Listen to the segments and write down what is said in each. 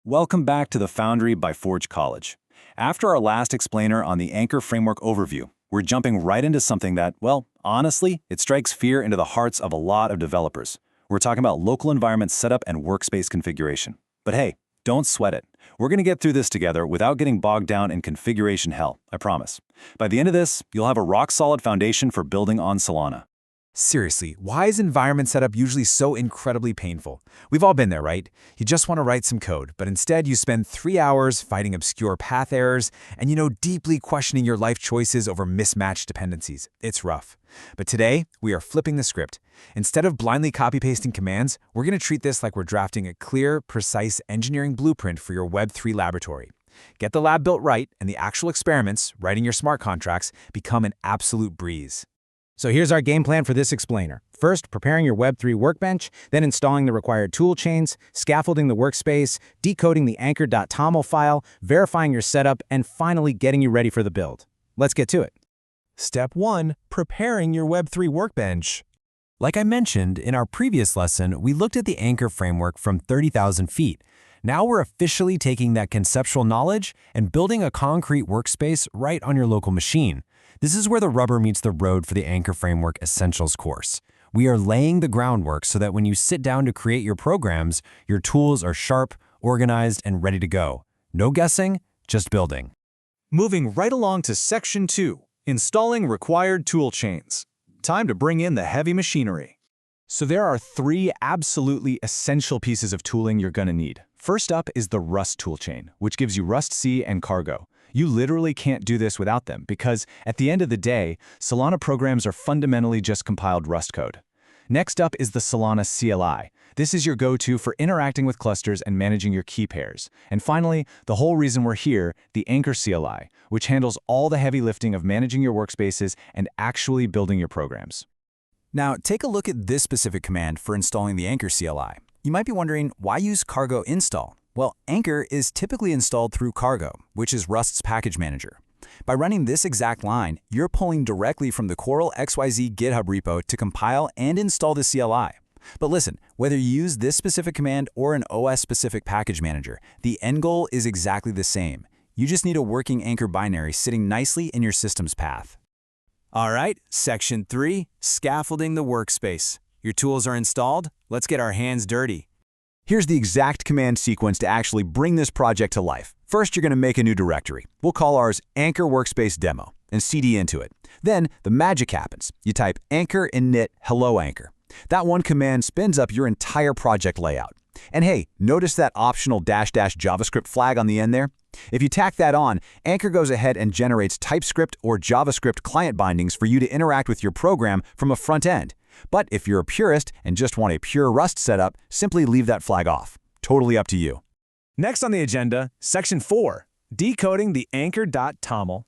Welcome back to the Foundry by Forge College. After our last explainer on the Anchor framework overview, we're jumping right into something that, well, honestly, it strikes fear into the hearts of a lot of developers. We're talking about local environment setup and workspace configuration. But hey, don't sweat it. We're going to get through this together without getting bogged down in configuration hell, I promise. By the end of this, you'll have a rock-solid foundation for building on Solana. Seriously, why is environment setup usually so incredibly painful? We've all been there, right? You just want to write some code, but instead you spend 3 hours fighting obscure path errors and, deeply questioning your life choices over mismatched dependencies. It's rough. But today, we are flipping the script. Instead of blindly copy-pasting commands, we're going to treat this like we're drafting a clear, precise engineering blueprint for your Web3 laboratory. Get the lab built right, and the actual experiments, writing your smart contracts, become an absolute breeze. So here's our game plan for this explainer. First, preparing your Web3 workbench, then installing the required toolchains, scaffolding the workspace, decoding the Anchor.toml file, verifying your setup, and finally getting you ready for the build. Let's get to it. Step 1. Preparing your Web3 workbench. Like I mentioned, in our previous lesson, we looked at the Anchor framework from 30,000 feet. Now we're officially taking that conceptual knowledge and building a concrete workspace right on your local machine. This is where the rubber meets the road for the Anchor Framework Essentials course. We are laying the groundwork so that when you sit down to create your programs, your tools are sharp, organized, and ready to go. No guessing, just building. Moving right along to Section 2, installing required toolchains. Time to bring in the heavy machinery. So there are 3 absolutely essential pieces of tooling you're going to need. First up is the Rust toolchain, which gives you rustc and cargo. You literally can't do this without them because, at the end of the day, Solana programs are fundamentally just compiled Rust code. Next up is the Solana CLI. This is your go-to for interacting with clusters and managing your key pairs. And finally, the whole reason we're here, the Anchor CLI, which handles all the heavy lifting of managing your workspaces and actually building your programs. Now, take a look at this specific command for installing the Anchor CLI. You might be wondering, why use cargo install? Well, Anchor is typically installed through Cargo, which is Rust's package manager. By running this exact line, you're pulling directly from the Coral XYZ GitHub repo to compile and install the CLI. But listen, whether you use this specific command or an OS-specific package manager, the end goal is exactly the same. You just need a working Anchor binary sitting nicely in your system's path. All right, Section 3, scaffolding the workspace. Your tools are installed. Let's get our hands dirty. Here's the exact command sequence to actually bring this project to life. First, you're going to make a new directory. We'll call ours Anchor Workspace Demo and cd into it. Then, the magic happens. You type anchor init hello anchor. That one command spins up your entire project layout. And hey, notice that optional -- JavaScript flag on the end there? If you tack that on, Anchor goes ahead and generates TypeScript or JavaScript client bindings for you to interact with your program from a front end. But if you're a purist and just want a pure Rust setup, simply leave that flag off. Totally up to you. Next on the agenda, Section 4, decoding the Anchor.toml.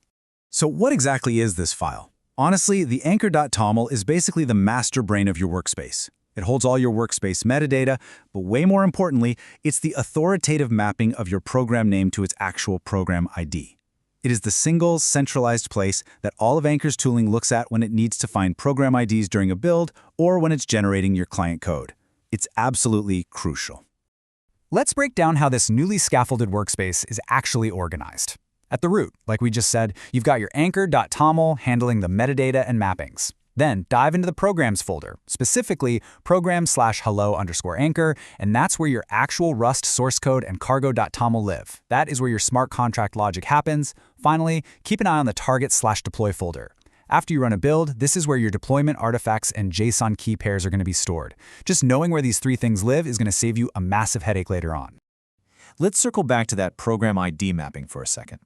So what exactly is this file? Honestly, the Anchor.toml is basically the master brain of your workspace. It holds all your workspace metadata, but way more importantly, it's the authoritative mapping of your program name to its actual program ID. It is the single, centralized place that all of Anchor's tooling looks at when it needs to find program IDs during a build or when it's generating your client code. It's absolutely crucial. Let's break down how this newly scaffolded workspace is actually organized. At the root, like we just said, you've got your Anchor.toml handling the metadata and mappings. Then dive into the programs folder, specifically program/hello_anchor, and that's where your actual Rust source code and cargo.toml live. That is where your smart contract logic happens. Finally, keep an eye on the target/deploy folder. After you run a build, this is where your deployment artifacts and JSON key pairs are going to be stored. Just knowing where these 3 things live is going to save you a massive headache later on. Let's circle back to that program ID mapping for a second.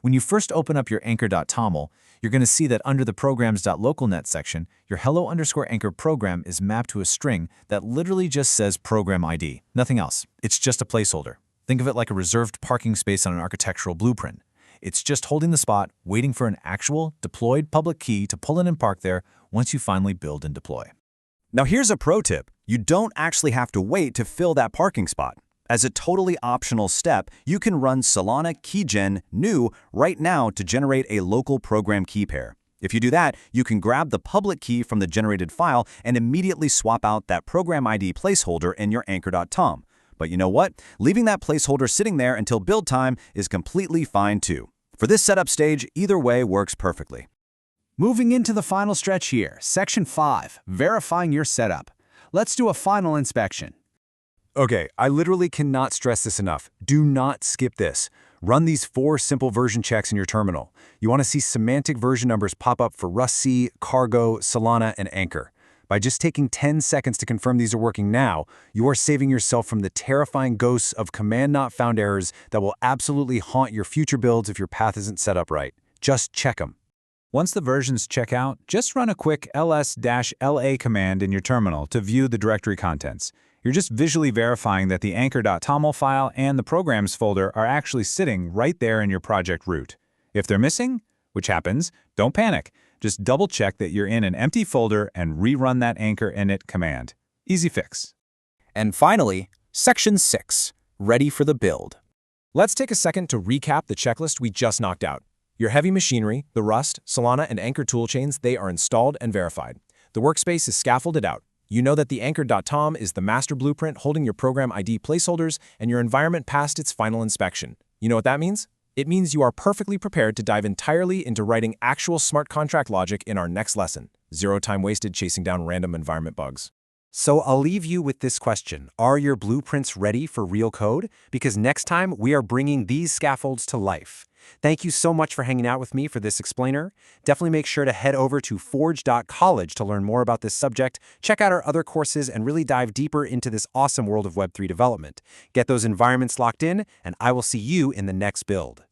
When you first open up your Anchor.toml, you're going to see that under the programs.localnet section, your hello_anchor program is mapped to a string that literally just says program ID, nothing else. It's just a placeholder. Think of it like a reserved parking space on an architectural blueprint. It's just holding the spot, waiting for an actual deployed public key to pull in and park there once you finally build and deploy. Now here's a pro tip. You don't actually have to wait to fill that parking spot. As a totally optional step, you can run Solana keygen new right now to generate a local program key pair. If you do that, you can grab the public key from the generated file and immediately swap out that program ID placeholder in your Anchor.tom. But you know what? Leaving that placeholder sitting there until build time is completely fine too. For this setup stage, either way works perfectly. Moving into the final stretch here, Section 5, verifying your setup. Let's do a final inspection. Okay, I literally cannot stress this enough. Do not skip this. Run these 4 simple version checks in your terminal. You want to see semantic version numbers pop up for rustc, Cargo, Solana, and Anchor. By just taking 10 seconds to confirm these are working now, you are saving yourself from the terrifying ghosts of command not found errors that will absolutely haunt your future builds if your path isn't set up right. Just check them. Once the versions check out, just run a quick ls-la command in your terminal to view the directory contents. You're just visually verifying that the Anchor.toml file and the programs folder are actually sitting right there in your project root. If they're missing, which happens, don't panic. Just double-check that you're in an empty folder and rerun that Anchor init command. Easy fix. And finally, Section 6, ready for the build. Let's take a second to recap the checklist we just knocked out. Your heavy machinery, the Rust, Solana, and Anchor toolchains, they are installed and verified. The workspace is scaffolded out. You know that the Anchor.tom is the master blueprint holding your program ID placeholders and your environment past its final inspection. You know what that means? It means you are perfectly prepared to dive entirely into writing actual smart contract logic in our next lesson. Zero time wasted chasing down random environment bugs. So I'll leave you with this question. Are your blueprints ready for real code? Because next time we are bringing these scaffolds to life. Thank you so much for hanging out with me for this explainer. Definitely make sure to head over to forge.college to learn more about this subject, check out our other courses, and really dive deeper into this awesome world of Web3 development. Get those environments locked in, and I will see you in the next build.